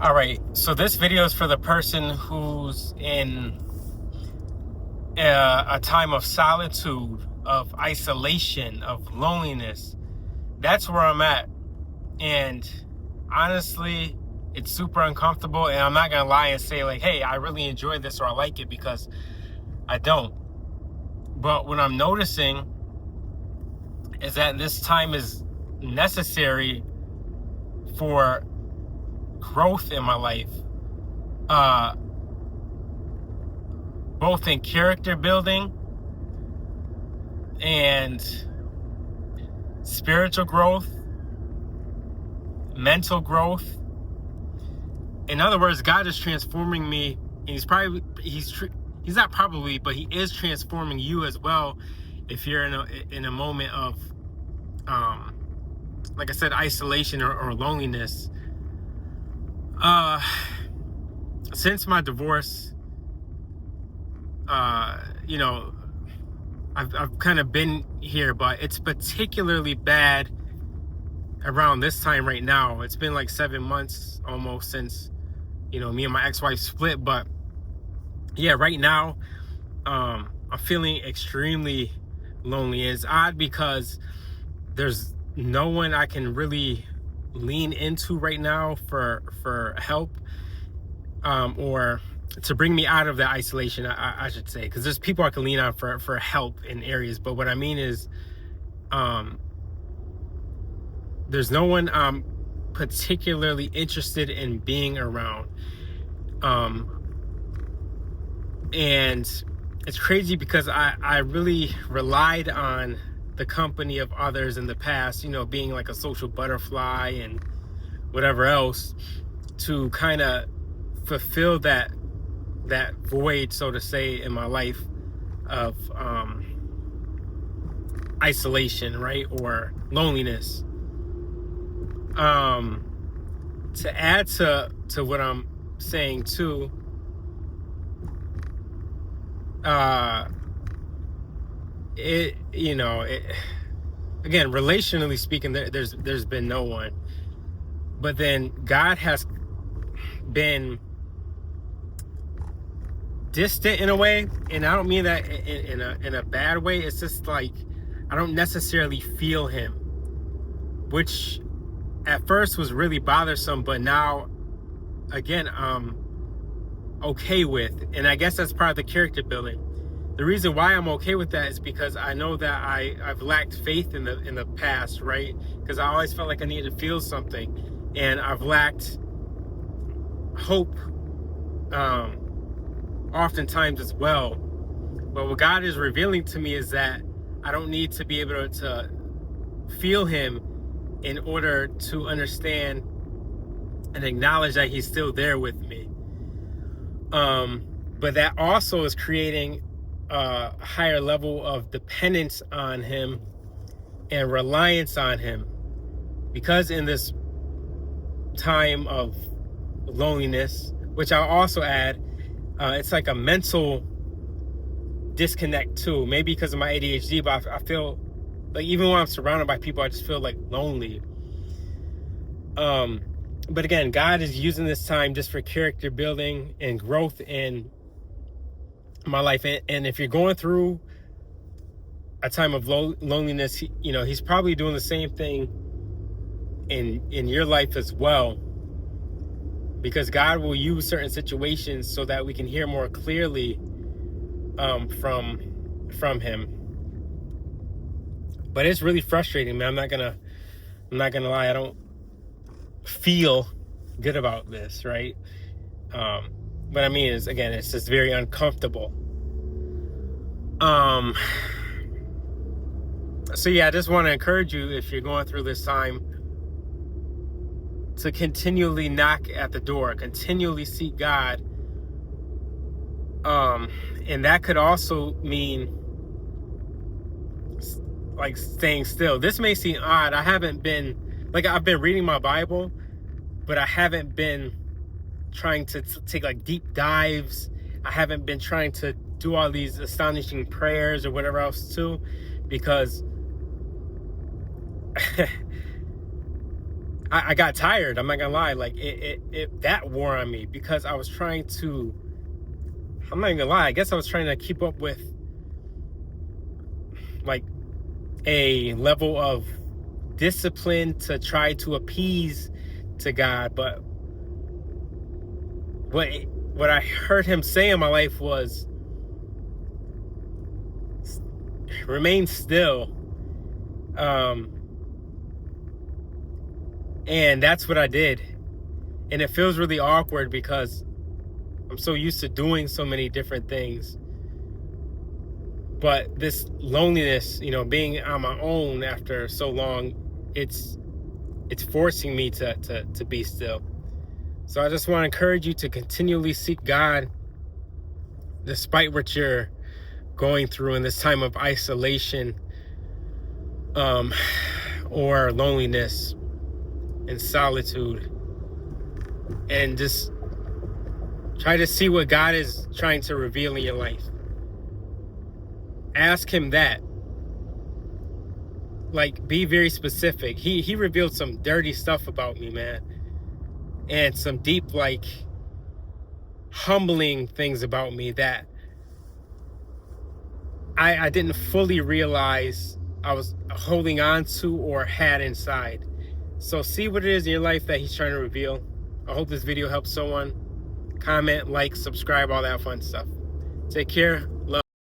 All right, so this video is for the person who's in a time of solitude, of isolation, of loneliness. That's where I'm at. And honestly, it's super uncomfortable. And I'm not going to lie and say, like, hey, I really enjoy this or I like it, because I don't. But what I'm noticing is that this time is necessary for growth in my life. Both in character building and spiritual growth, mental growth. In other words, God is transforming me, and he's not probably, but he is transforming you as well. If you're in a moment of, like I said, isolation or loneliness. Since my divorce, I've kind of been here, but it's particularly bad around this time right now. It's been like 7 months almost since, me and my ex-wife split. But yeah, right now, I'm feeling extremely lonely. It's odd because there's no one I can really lean into right now for help, or to bring me out of that isolation, I should say, because there's people I can lean on for help in areas. But what I mean is, there's no one I'm particularly interested in being around. And it's crazy because I really relied on the company of others in the past, being like a social butterfly and whatever else, to kind of fulfill that void, so to say, in my life of isolation, right, or loneliness. To add to what I'm saying too, again, relationally speaking, there's been no one, but then God has been distant in a way, and I don't mean that in a bad way. It's just like I don't necessarily feel him, which at first was really bothersome, but now again I'm okay with. And I guess that's part of the character building. The reason why I'm okay with that is because I know that I've lacked faith in the past, right? Because I always felt like I needed to feel something, and I've lacked hope oftentimes as well. But what God is revealing to me is that I don't need to be able to feel him in order to understand and acknowledge that he's still there with me. But that also is creating a higher level of dependence on him and reliance on him, because in this time of loneliness, which I'll also add, it's like a mental disconnect too, maybe because of my ADHD, but I feel like even when I'm surrounded by people, I just feel like lonely. But again, God is using this time just for character building and growth in my life. And if you're going through a time of loneliness, he's probably doing the same thing in your life as well, because God will use certain situations so that we can hear more clearly from him. But it's really frustrating, man. I'm not gonna lie. I don't feel good about this, right? But I mean, it's just very uncomfortable. So yeah, I just want to encourage you, if you're going through this time, to continually knock at the door, continually seek God. And that could also mean like staying still. This may seem odd. I've been reading my Bible, but I haven't been trying to take like deep dives. I haven't been trying to do all these astonishing prayers or whatever else too, because I got tired. I'm not gonna lie. Like it that wore on me because I was trying to. I'm not even gonna lie. I guess I was trying to keep up with like a level of discipline to try to appease to God, but what I heard him say in my life was remain still. And that's what I did. And it feels really awkward because I'm so used to doing so many different things. But this loneliness, you know, being on my own after so long, it's forcing me to be still. So I just want to encourage you to continually seek God despite what you're going through in this time of isolation, or loneliness and solitude, and just try to see what God is trying to reveal in your life. Ask him that. Like, be very specific. He revealed some dirty stuff about me, man, and some deep, like, humbling things about me that I didn't fully realize I was holding on to or had inside. So see what it is in your life that he's trying to reveal. I hope this video helps someone. Comment, like, subscribe, all that fun stuff. Take care.